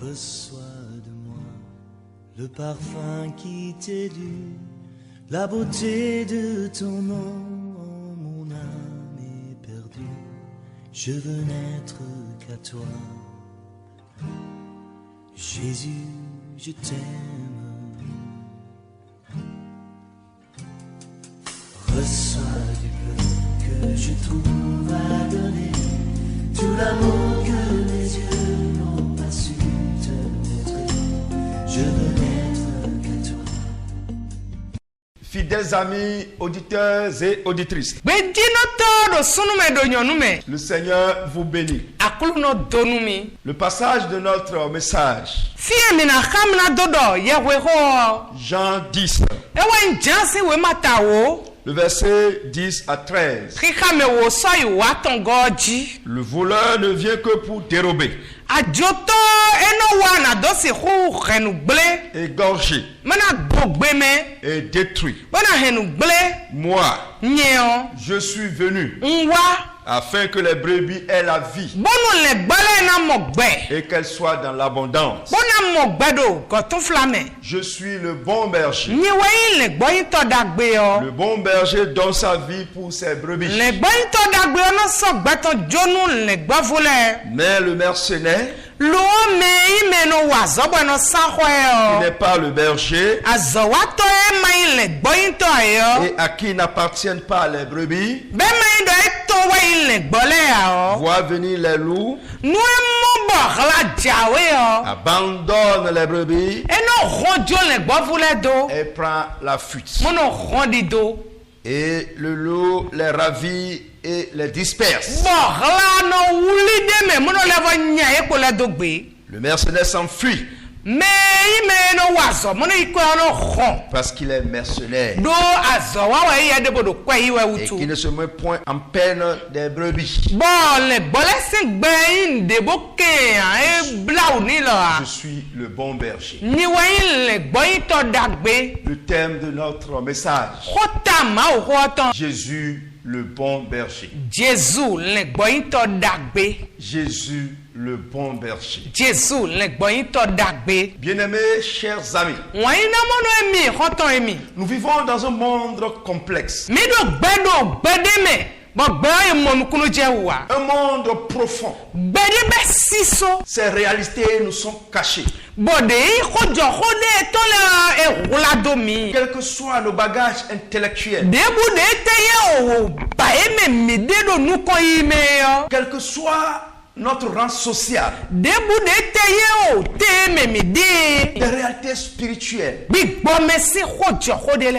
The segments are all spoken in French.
Reçois de moi le parfum qui t'est dû, la beauté de ton nom, mon âme est perdue. Je veux n'être qu'à toi. Jésus, je t'aime. Reçois du peu que je trouve à donner, tout l'amour que mes yeux n'ont pas su te montrer. Je veux n'être qu'à toi. Fidèles amis, auditeurs et auditrices, le Seigneur vous bénit. Le passage de notre message, Jean 10, le verset 10 à 13. Le voleur ne vient que pour dérober, égorger et détruire. Moi, je suis venu afin que les brebis aient la vie et qu'elles soient dans l'abondance. Je suis le bon berger. Le bon berger donne sa vie pour ses brebis. Mais le mercenaire, qui n'est pas le berger et à qui n'appartiennent pas les brebis, voit venir les loups, abandonne les brebis et prend la fuite. Et le loup les ravit et les disperse. Le mercenaire s'enfuit parce qu'il est mercenaire et qu'il ne se met point en peine des brebis. Je suis le bon berger. Le thème de notre message: Jésus le bon berger. Jésus le bon berger. Bien-aimés, chers amis, nous vivons dans un monde complexe. Un monde profond. Ces réalités nous sont cachées. Quels que soient nos bagages intellectuels, quel que soit notre rang social, des réalités spirituelles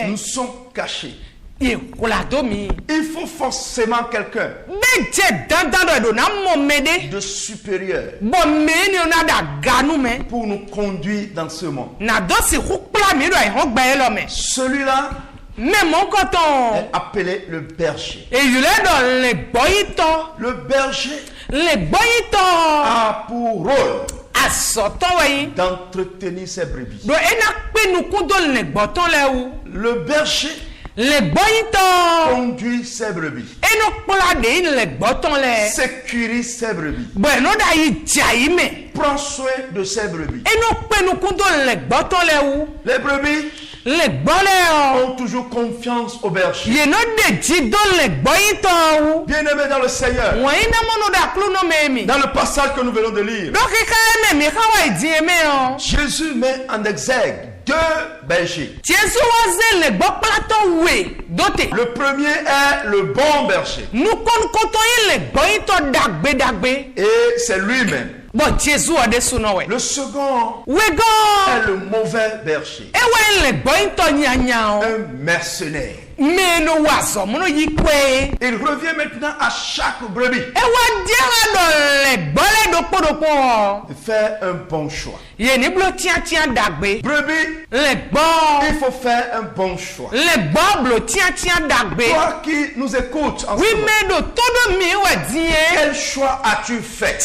nous sont cachées. Il faut forcément quelqu'un de supérieur pour nous conduire dans ce monde. Celui-là est appelé le berger. Le berger a pour rôle d'entretenir ses brebis. Le berger conduit ses brebis, sécurise ses brebis, prend soin de ses brebis. Les brebis ont toujours confiance au berger. Bien-aimés dans le Seigneur, dans le passage que nous venons de lire, Jésus met en exergue deux bergers. Le premier est le bon berger, et c'est lui-même. Le second est le mauvais berger, un mercenaire. Il revient maintenant à chaque brebis de faire un bon choix. Brebis, il faut faire un bon choix. Toi qui nous écoutes en ce moment, quel choix as-tu fait?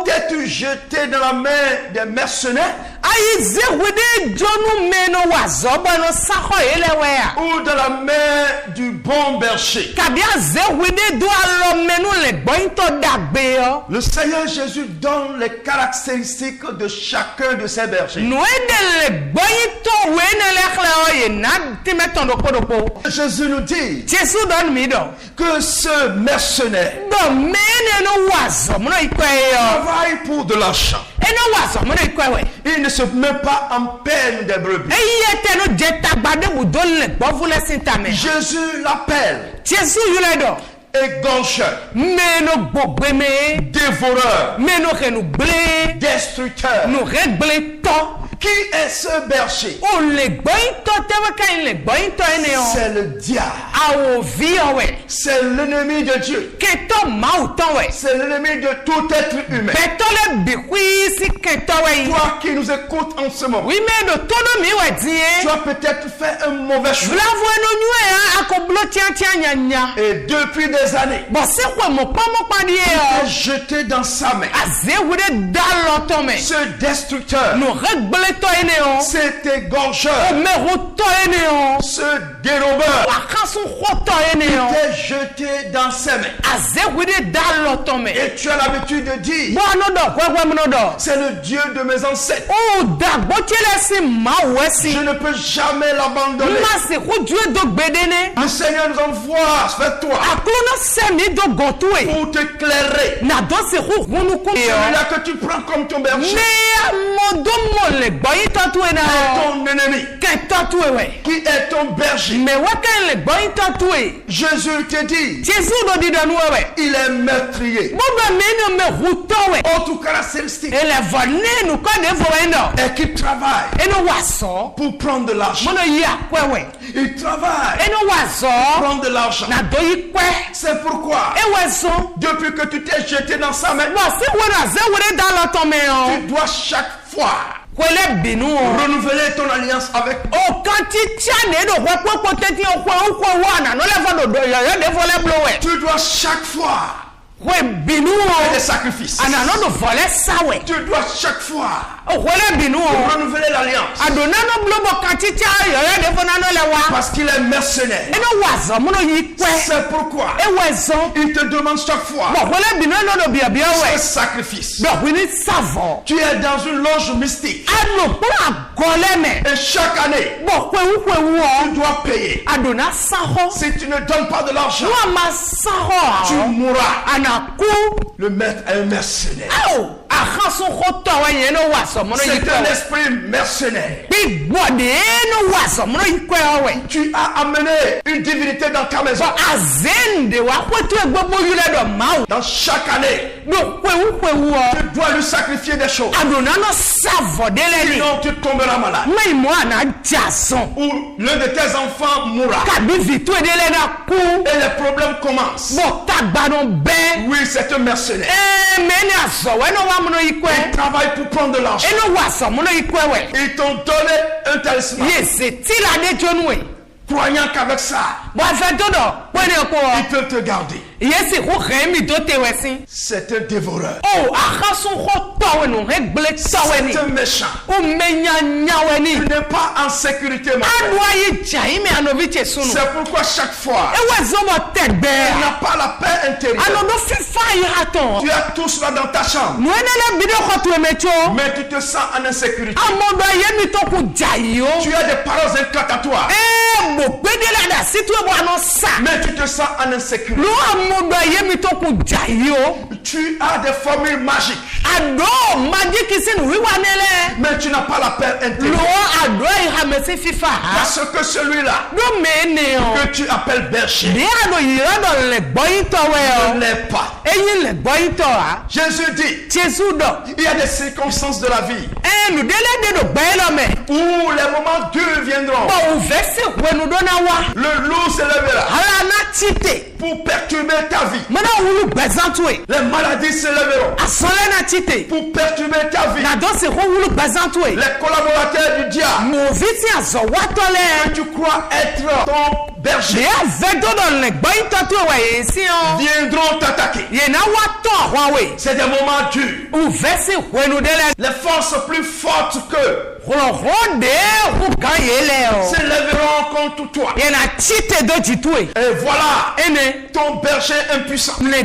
T'es-tu jeté dans la main des mercenaires Ayi zewede jonu meno wazobo no saho elewea. Ou dans la main du bon berger. Kabia zewede do alo menu le bointo dagbe yo. Le Seigneur Jésus donne les caractéristiques de chacun de ses bergers. Noede le bointo wene lekle oye na timetondo kodoko. Jésus nous dit Jésus donne mi do. que ce mercenaire Do mene no wazo mono ikwe yo. travaille pour de l'argent. Eno wazo mono ikwe we. Il ne se met pas en peine des brebis. Eyete no jeta bade budon le bovule sintame. Jésus l'appelle Jésus yuledo. égorgeur, Meno bogbeme. dévoreur, Meno kenu ble. destructeur. No regle to. Qui est ce berger? O le bointo tewe kan le bointo ene yo. C'est le diable. Awo vi we. C'est l'ennemi de Dieu. Keto mauton we. C'est l'ennemi de tout être humain. Betole bikwi si keto we. Toi qui nous écoutes en ce moment, Oui mais do tono mi we tu die. as peut-être fait un mauvais choix. Vla no nyue akoblo tiantia nyanya. Et depuis des années, Bo se kwa mo pa die tu yo. es jeté dans sa main. Aze wude dalo me. Ce destructeur, No regle to ene yo. cet égorgeur, Me roto ene yo. ce dérobeur, Akasu khoto ene yo. t'es jeté dans ses mains. Aze wude dalo me. Et tu as l'habitude de dire, Bo no do kwa no do. c'est le Dieu de mes ancêtres. O da botiele si ma wesi. Je ne peux jamais l'abandonner. Masi ku Dieu do gbedene. Le Seigneur nous envoie vers toi Aklono semi do gotue. pour t'éclairer. Na do se ku hunu ku. Celui-là que tu prends comme ton berger Me modo mole boyi tatue na. est ton ennemi. Ke tatue we. Qui est ton berger? Me wakan le boyi tatue. Jésus te dit, Jésus do di donu we. il est meurtrier. Boba meno me ruto we. Autre caractéristique Ele vone nu ko de voendo. est qu'il travaille Eno waso. pour prendre de l'argent. Mono ya kwewe. Il travaille Eno waso. pour prendre de l'argent. Na do yi kwe. C'est pourquoi, E weso. depuis que tu t'es jeté dans sa main, Bo si wona ze wure dalo to me tu yo. dois chaque fois Kwele binu o. renouveler ton alliance avec O kanti tiane do kwa teti o kwa wana no le va do yo de vole blowe. tu dois chaque fois Kwe binu faire des o. sacrifices. Ana no do vole sawe. Tu dois chaque fois O kwele binu o. renouveler l'alliance Adona no blobo kanti tia yo de vona no le wa. parce qu'il est mercenaire. Eno wazo mono yi kwe. C'est pourquoi E wezo. il te demande chaque fois Bo kwele binu no do bia ce we. sacrifice. Bo wini savo. Tu es dans une loge mystique Ano kwa goleme. et chaque année Bo kwe tu o. dois payer. Adona saho. Si tu ne donnes pas de l'argent, Wa ma saho. tu mourras. Ana ku. Le maître est un mercenaire. Au. Akaso khoto wa yeno waso mono yi C'est un kwe. esprit mercenaire. Big body no waso mono yi kwe we. Tu as amené une divinité dans ta maison. Azende wa kwetu egbogbo yule do mawo. Dans chaque année, Do kwe o. tu dois lui sacrifier des choses. Adona no savo dele ni. Sinon, tu tomberas malade. Mai mo ana jason. Ou l'un de tes enfants mourra. Kabi vitu dele na ku. Et les problèmes commencent. Bo tagba no be. Oui, c'est un mercenaire. Meni aso we no wa mono yi kwe. Il travaille pour prendre de l'argent. Eno waso mono yi kwe we. Ils t'ont donné un talisman. Yes, tila de jonwe. Croyant qu'avec ça, Bo afa todo. Wene ko. ils peuvent te garder. Yes, ko remi do te wesi. C'est un dévoreur. Oh, akaso khoto we no regle tawe ni. C'est un méchant. O menya nyawe ni. Tu n'es pas en sécurité, mon frère. Anwa yi jai me anoviche sunu. C'est pourquoi chaque fois, Ewe zomo tegbe. tu n'as pas la paix intérieure. Anodo fifa yi haton. Tu as tout cela dans ta chambre, Nuenele bide khoto emecho. mais tu te sens en insécurité. Amodo yemi to ku jai yo. Tu as des paroles incantatoires, Mo pedela da situ e bo anosa. mais tu te sens en insécurité. Lo amodo yemi to ku jai yo. Tu as des formules magiques, Ado magic sin wiwa nele. mais tu n'as pas la paix Lo intérieure. ado yi hamesi fifa ha. Parce que celui-là Do mene yo. que tu appelles berger Ni ado yira do le boyito we ne yo. l'est pas. Eyin le boyito ha. Jésus dit, Jésus do. il y a des circonstances de la vie Nu dele de do bayelo me. où les moments durs viendront. Bo uvesi wenu do na wa. Le loup se lèvera Ala na chite. pour perturber ta vie. Mana wulu bezantwe. Les maladies se lèveront Asole na chite. pour perturber ta vie. Na do se ho wulu bezantwe. Les collaborateurs du diable Mo viti azo watole. que tu crois être ton bergers viendront t'attaquer. C'est des moments durs. Les forces plus fortes qu'eux s'élèveront contre toi. Et voilà ton berger impuissant ne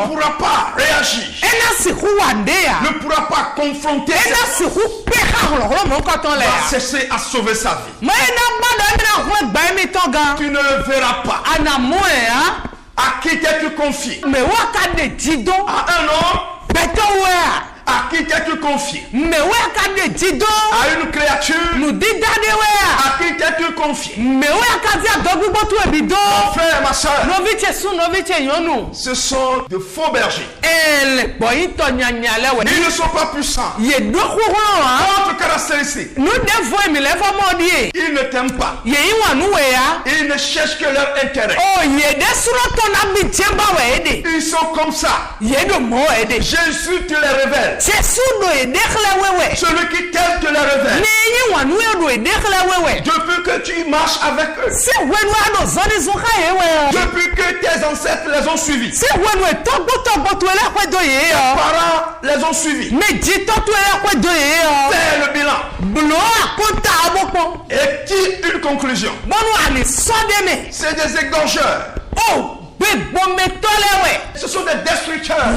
pourra pas réagir, ne pourra pas confronter, va cesser à sauver sa vie. Tu ne le verras pas. À qui t'es-tu confié? À un homme? À qui t'es-tu confié? À une créature? À qui t'es-tu confié? Mon frère, ma soeur, ce sont de faux bergers. Ils ne sont pas puissants. Autre caractéristique, ils ne t'aiment pas. Ils ne cherchent que leur intérêt. Ils sont comme ça. Jésus te les révèle. Celui qui t'aime te les révèle. Depuis que tu marches avec eux, depuis que tes ancêtres les ont suivis, tes parents les ont suivis, fais le bilan et tire une conclusion. C'est des égorgeurs. Ce sont des destructeurs.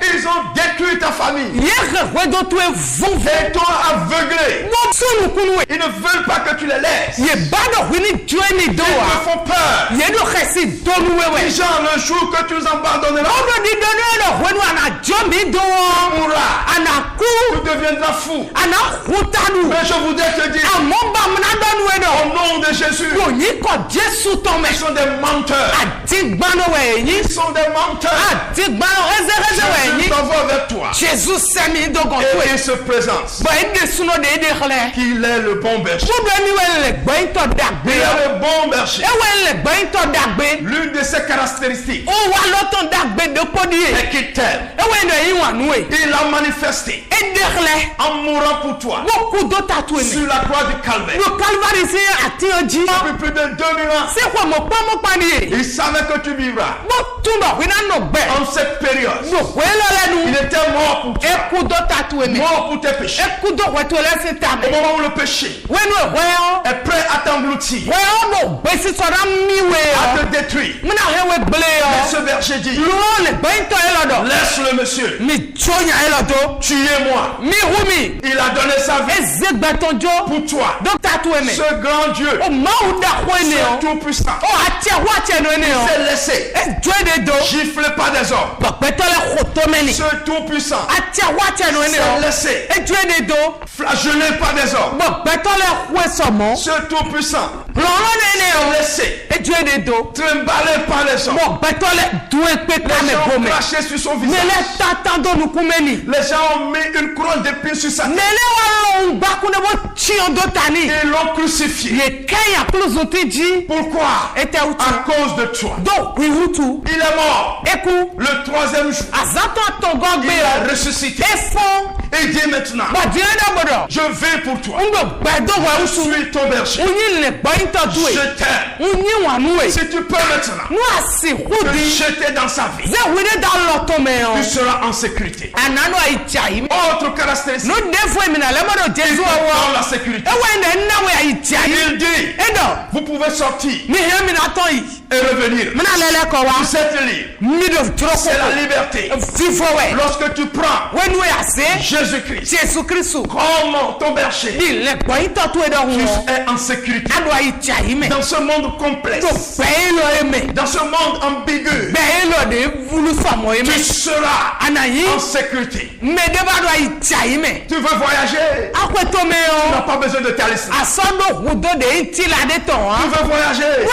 Ils ont détruit ta famille. Et t'ont aveuglé. Ils ne veulent pas que tu les laisses. Ils te font peur. Déjà le jour que tu nous abandonneras, tu deviendras fou. Mais je voudrais te dire, au nom de Jésus, ils sont des menteurs. Ils sont des menteurs. Jésus t'envoie vers toi. Et il se présente. Qu'il est le bon berger. Il est le bon berger. L'une de ses caractéristiques est qu'il t'aime. Il l'a manifesté en mourant pour toi sur la croix du Calvaire. Depuis plus de 2000 ans, il savait que tu vivras en cette période. Il était mort pour toi, mort pour tes péchés. Au moment où le péché est prêt à t'engloutir, à te détruire, mais ce berger dit, laisse le monsieur, tuez-moi. Il a donné sa vie pour toi. Ce grand Dieu, ce tout puissant, s'est laissé gifler par des hommes. Ce tout puissant s'est laissé flageller par des hommes. Ce tout puissant s'est laissé trimballer par les hommes. Les gens ont craché sur son visage. Les gens ont mis une couronne d'épines sur sa tête. Ils l'ont crucifié. Pourquoi? À cause de toi. Il est mort. Le troisième jour, il a ressuscité. Et dit maintenant, je vais pour toi. Je suis ton berger. Je t'aime. Si tu peux maintenant te jeter dans sa vie, tu seras en sécurité. Autre caractéristique, il te donne la sécurité. Il dit, vous pouvez sortir et revenir. Vous êtes libre. C'est la liberté. Lorsque tu prends Jésus-Christ comme ton berger, tu es en sécurité. Dans ce monde complexe, dans ce monde ambigu, tu seras en sécurité. Tu veux voyager, tu n'as pas besoin de talisman. Tu veux voyager, tu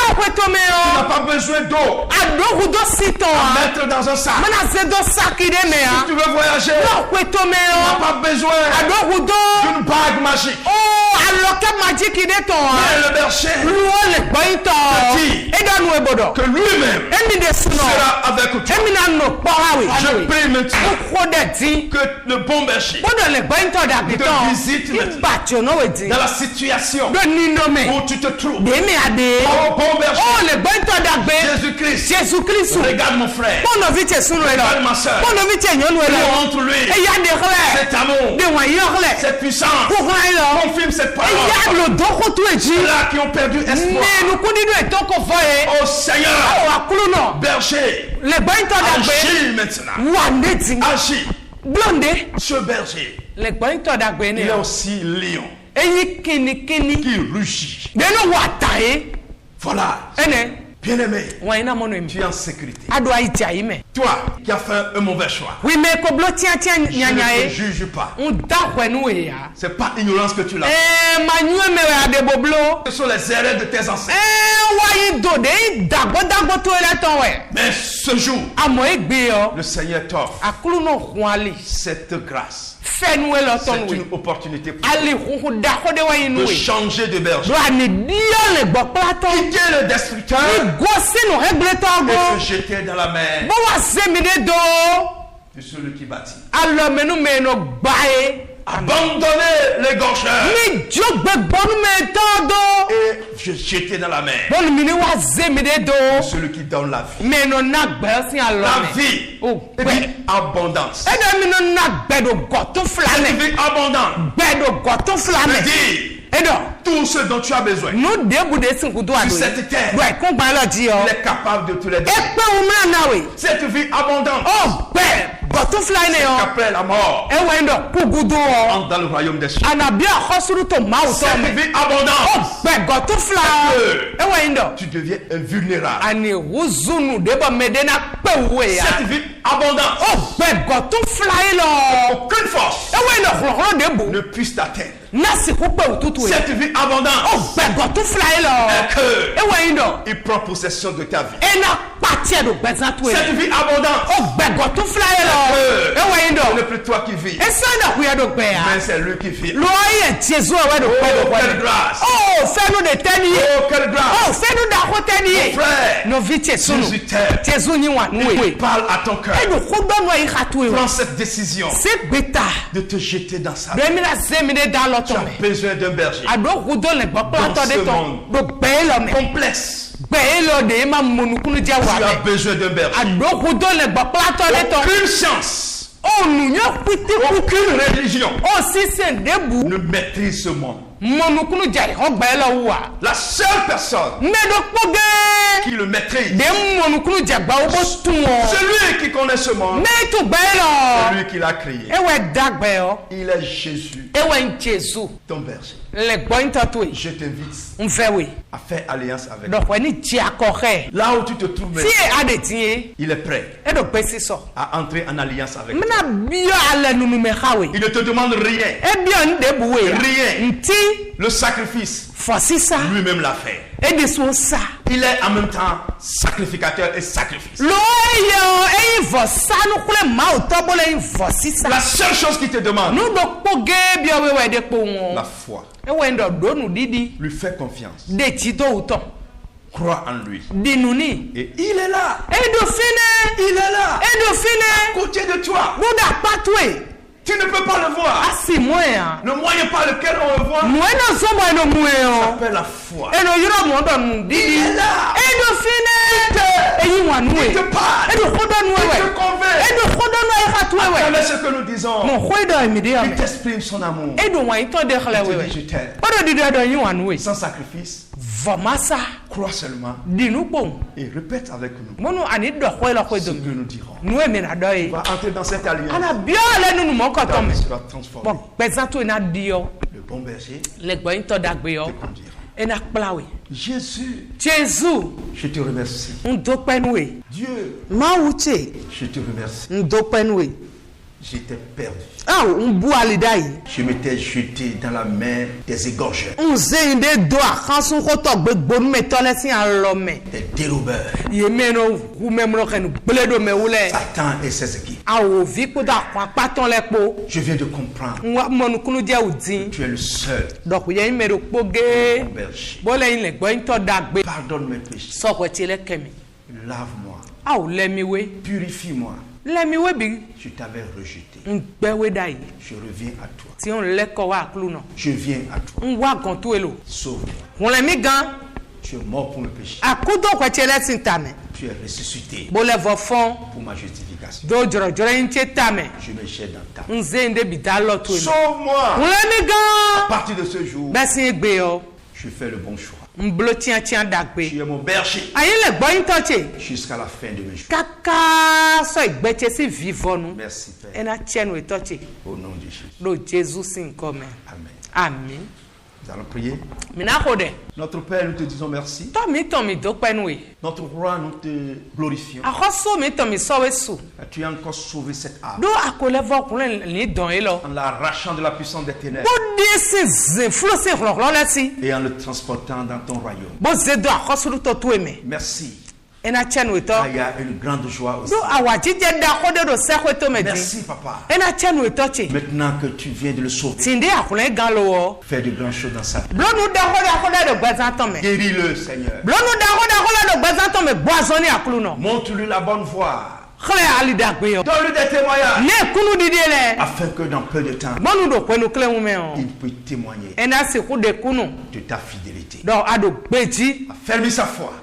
n'as pas besoin d'eau à mettre dans un sac. Si tu veux voyager, tu n'as pas besoin d'une bague magique. alors que magique de ton Mais le berger te dit que lui-même sera avec toi. Je prie maintenant que le bon berger te visite maintenant dans la situation où tu te trouves. Oh, bon berger, Jésus-Christ, regarde mon frère, regarde ma soeur, montre lui cet amour, cette puissance, confirme cette parole. Ceux-là qui ont perdu espoir, oh Seigneur, berger, agis maintenant, agis. Ce berger, il est aussi lion qui rugit. Voilà. Bien-aimé, tu es en sécurité. Toi qui as fait un mauvais choix, je ne te juge pas. C'est pas ignorance que tu l'as. Ce sont les erreurs de tes ancêtres. Mais ce jour, le Seigneur t'offre cette grâce. C'est une opportunité pour toi de changer de berger. Quitter le destructeur et se jeter dans la mer de celui qui bâtit. Abandonner les gaucheurs et je jeter dans la mer de celui qui donne la vie. La vie et puis abondance. Cette vie abondante veut dire tout ce dont tu as besoin sur cette terre, il est capable de te les donner. Cette vie abondante, après la mort, entre dans le royaume des cieux. Cette vie abondante, tu deviens invulnérable. Cette vie abondante, aucune force ne puisse t'atteindre. Cette vie abondante, il prend possession de ta vie. Cette vie abondante, ce n'est plus toi qui vis, mais c'est lui qui vit. Oh, quelle grâce! Oh, quelle grâce! Mon frère, Jésus t'aime. Il parle à ton cœur. Prends cette décision de te jeter dans sa vie. Tu as besoin d'un berger dans ce monde complexe. Tu as besoin d'un berger. Aucune science, aucune religion ne maîtrise ce monde. La seule personne qui le maîtrise, celui qui connaît ce monde, celui qui l'a créé, il est Jésus, ton berger. Je t'invite à faire alliance avec lui. Là où tu te trouves, il est prêt à entrer en alliance avec toi. Il ne te demande rien. Rien. Le sacrifice, lui-même l'a fait. Il est en même temps sacrificateur et sacrifice. La seule chose qu'il te demande, la foi. Lui fais confiance. Crois en lui. Et il est là. Il est là. À côté de toi. Tu ne peux pas le voir. Le moyen par lequel on le voit s'appelle la foi. Il est là. Il te parle. Il te convainc. Avec ce que nous disons, il t'exprime son amour. Il te dit je t'aime. Sans sacrifice, crois seulement et répète avec nous ce que nous dirons. On va entrer dans cette alliance. Ta vie sera transformée. Le bon berger te conduira. Jésus, je te remercie. Dieu, je te remercie. J'étais perdu. Ah, un bout à l'idée. Je m'étais jeté dans la main des égorgeurs, On sait une des doigts quand son koto be bon méthode si à l'homme. des dérobeurs. Yemeno ou même le ken bledo me oule. Satan et ses équipes. Ah, o vi ko da kwa paton le po. Je viens de comprendre. Nwa monu kunu dia odin. Tu es le seul Donc ye me ro poge. berger. Bo le ile gbo into dagbe. Pardonne mes péchés. So ko ti le kemi. Lave-moi. Ah, o le mi we. Purifie-moi. Le mi we bi. Je t'avais rejeté. Ngbe we dai. Je reviens à toi. Ti on le ko wa klu no. Je viens à toi. Nwa gan to elo. Sauve-moi. On le mi gan. Tu es mort pour mes péchés. Akudo ko ti le sintame. Tu es ressuscité Bo le vo fon. pour ma justification. Do joro joro nche tame. Je me jette dans ta. Nze nde bi da lo to elo. Sauve-moi. On le mi À gan. partir de ce jour, Basi egbe yo. je fais le bon choix. Mblo tian tian dagbe. Tu es mon berger Ayin le gbo yin toche. jusqu'à la fin de mes jours. Kaka so igbeche si vivonu. Merci Père. Ena chenu etoche. Au nom de Jésus. Lo Jesus sin come. Amen. Amen. Nous allons prier. Mina kode. Notre Père, nous te disons merci. To mi do penwe. Notre roi, nous te glorifions. Akoso mi to mi so we su. Tu as encore sauvé cette âme Do akole vo kunle ni don elo. en l'arrachant de la puissance des ténèbres Bo de si zin flo si ro la si. et en le transportant dans ton royaume. Bo ze do akoso lu to to eme. Merci. Ena chenu eto. Il y a une grande joie aussi. Do awaji je da kode do se ko to me di. Merci Papa. Ena chenu etoche. Maintenant que tu viens de le sauver, Tinde akule gan lo. fais de grandes choses dans sa vie. Blo nu da kode do gbazan to me. Guéris-le, Seigneur. Blo nu da kode do gbazan to me boison ni akulu no. Montre-lui la bonne voie. Khle ali dagbe yo. Donne-lui des témoignages Ne kunu didi le. afin que dans peu de temps, Bonu do kwenu kle mu me o. il peut témoigner Ena se ku de kunu. de ta fidélité. Do ado gbeji. Affermis sa foi.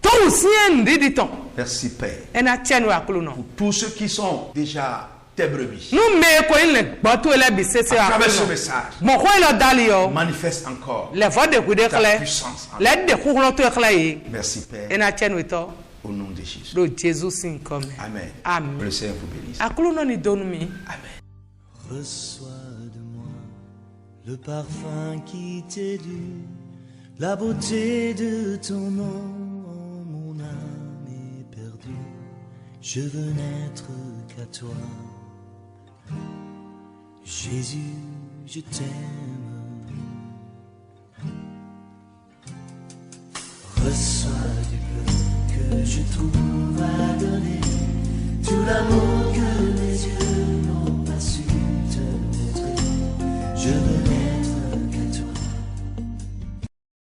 To usien didi ton. Merci Père. Ena chenu akulu no. Pour tous ceux qui sont déjà tes brebis, Nu me ko ile gboto ele bi sese à travers ce akulu. message, Mo ko ile dali yo. manifeste encore Le fo de ku de ta kle. puissance. en Le de ku klo to kle yi. Merci Père, Ena chenu to. au nom de Jésus. Do Jesus sin come. Amen. Amen. Le Seigneur vous bénisse. Akulu no ni donu mi. Amen. Reçois de moi le parfum qui t'est dû, la beauté de ton nom, mon âme est perdue. Je veux n'être qu'à toi. Jésus, je t'aime. Reçois du peu que je trouve à donner, tout l'amour